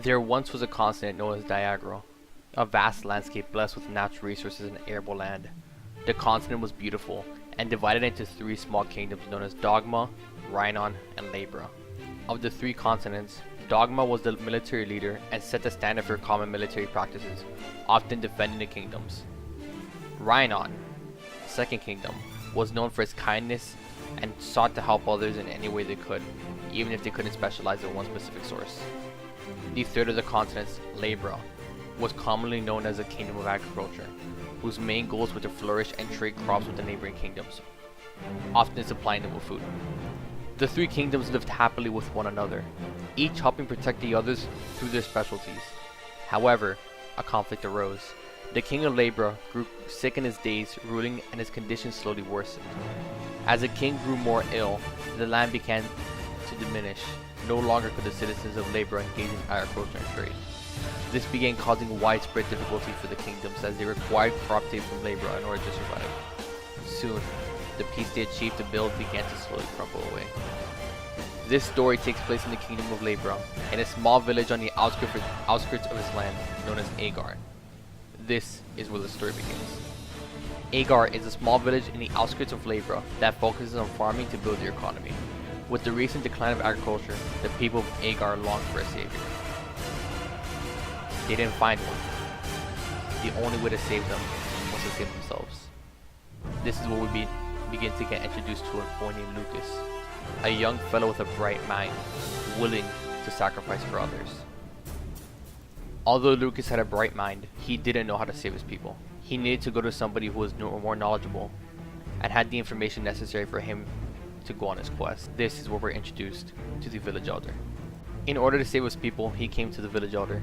There once was a continent known as Diagro, a vast landscape blessed with natural resources and arable land. The continent was beautiful and divided into three small kingdoms known as Dogma, Rhinon, and Labra. Of the three continents, Dogma was the military leader and set the standard for common military practices, often defending the kingdoms. Rhinon, second kingdom, was known for its kindness and sought to help others in any way they could, even if they couldn't specialize in one specific source. The third of the continents, Labra, was commonly known as a kingdom of agriculture, whose main goals were to flourish and trade crops with the neighboring kingdoms, often supplying them with food. The three kingdoms lived happily with one another, each helping protect the others through their specialties. However, a conflict arose. The king of Labra grew sick in his days ruling, and his condition slowly worsened. As the king grew more ill, the land began to diminish. No longer could the citizens of Labra engage in agriculture and trade. This began causing widespread difficulty for the kingdoms as they required crop aid from Labra in order to survive. Soon, the peace they achieved to build began to slowly crumble away. This story takes place in the kingdom of Labra, in a small village on the outskirts of his land, known as Agar. This is where the story begins. Agar is a small village in the outskirts of Labra that focuses on farming to build their economy. With the recent decline of agriculture, the people of Agar longed for a savior. They didn't find one. The only way to save them was to save themselves. This is where we begin to get introduced to a boy named Lucas, a young fellow with a bright mind, willing to sacrifice for others. Although Lucas had a bright mind, he didn't know how to save his people. He needed to go to somebody who was more knowledgeable and had the information necessary for him to go on his quest. This is where we're introduced to the village elder. In order to save his people, he came to the village elder.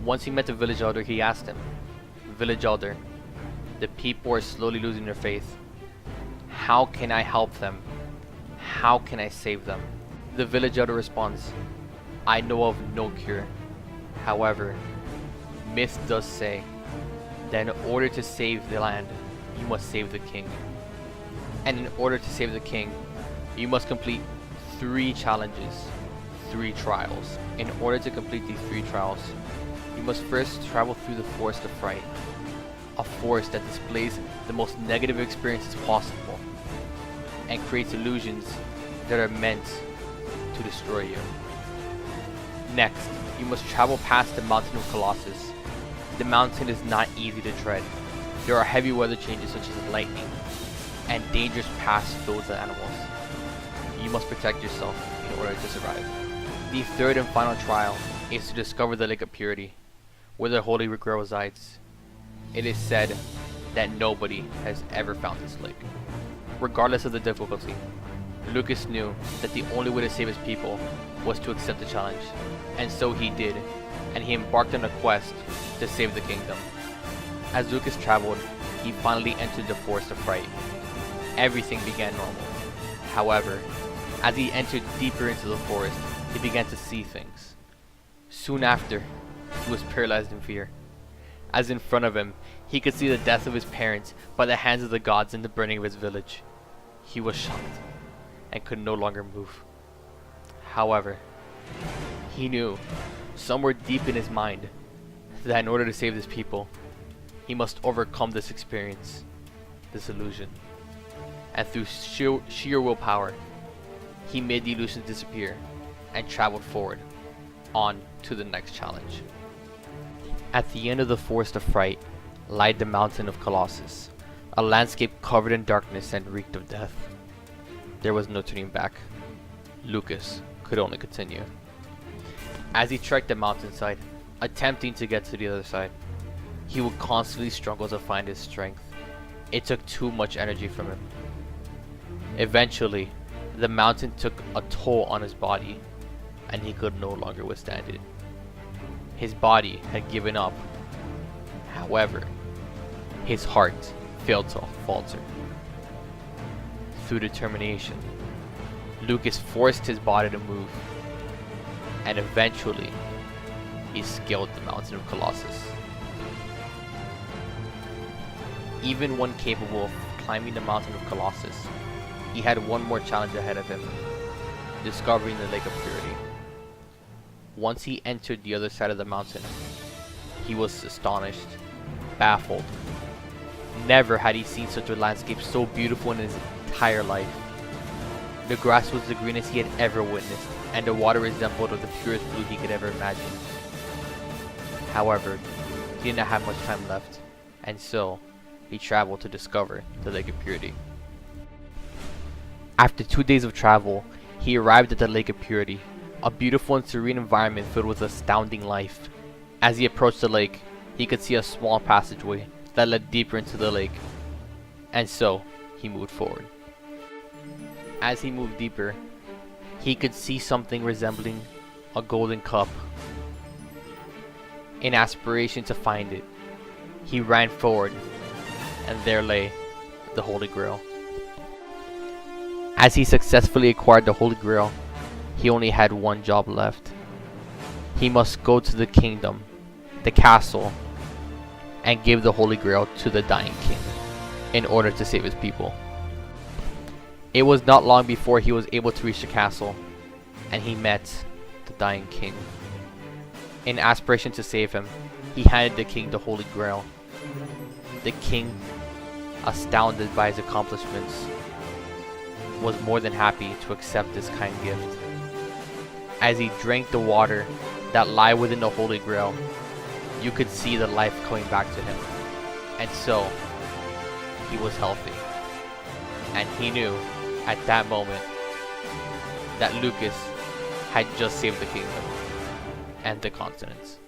Once he met the village elder, he asked him, "Village elder, the people are slowly losing their faith. How can I help them? How can I save them?" The village elder responds, "I know of no cure. However, myth does say that in order to save the land, you must save the king. And in order to save the king, you must complete 3 challenges, 3 trials. In order to complete these 3 trials, you must first travel through the Forest of Fright, a forest that displays the most negative experiences possible and creates illusions that are meant to destroy you. Next, you must travel past the Mountain of Colossus. The mountain is not easy to tread. There are heavy weather changes such as lightning and dangerous paths filled with animals. You must protect yourself in order to survive. The third and final trial is to discover the Lake of Purity, where the Holy Grail resides. It is said that nobody has ever found this lake. Regardless of the difficulty, Lucas knew that the only way to save his people was to accept the challenge, and so he did, and he embarked on a quest to save the kingdom. As Lucas traveled, he finally entered the Forest of Fright. Everything began normal. However, as he entered deeper into the forest, he began to see things. Soon after, he was paralyzed in fear. As in front of him, he could see the death of his parents by the hands of the gods and the burning of his village. He was shocked and could no longer move. However, he knew, somewhere deep in his mind, that in order to save his people, he must overcome this experience, this illusion. And through sheer willpower, he made the illusions disappear and traveled forward, on to the next challenge. At the end of the Forest of Fright lied the Mountain of Colossus, a landscape covered in darkness and reeked of death. There was no turning back. Lucas could only continue. As he trekked the mountainside, attempting to get to the other side, he would constantly struggle to find his strength. It took too much energy from him. Eventually, the mountain took a toll on his body, and he could no longer withstand it. His body had given up. However, his heart failed to falter. Through determination, Lucas forced his body to move, and eventually, he scaled the Mountain of Colossus. Even when capable of climbing the Mountain of Colossus, he had one more challenge ahead of him, discovering the Lake of Purity. Once he entered the other side of the mountain, he was astonished, baffled. Never had he seen such a landscape so beautiful in his entire life. The grass was the greenest he had ever witnessed, and the water resembled of the purest blue he could ever imagine. However, he did not have much time left, and so he traveled to discover the Lake of Purity. After 2 days of travel, he arrived at the Lake of Purity, a beautiful and serene environment filled with astounding life. As he approached the lake, he could see a small passageway that led deeper into the lake, and so he moved forward. As he moved deeper, he could see something resembling a golden cup. In aspiration to find it, he ran forward, and there lay the Holy Grail. As he successfully acquired the Holy Grail, he only had one job left. He must go to the kingdom, the castle, and give the Holy Grail to the dying king in order to save his people. It was not long before he was able to reach the castle, and he met the dying king. In aspiration to save him, he handed the king the Holy Grail. The king, astounded by his accomplishments, was more than happy to accept this kind gift. As he drank the water that lay within the Holy Grail, you could see the life coming back to him. And so, he was healthy. And he knew, at that moment, that Lucas had just saved the kingdom and the continents.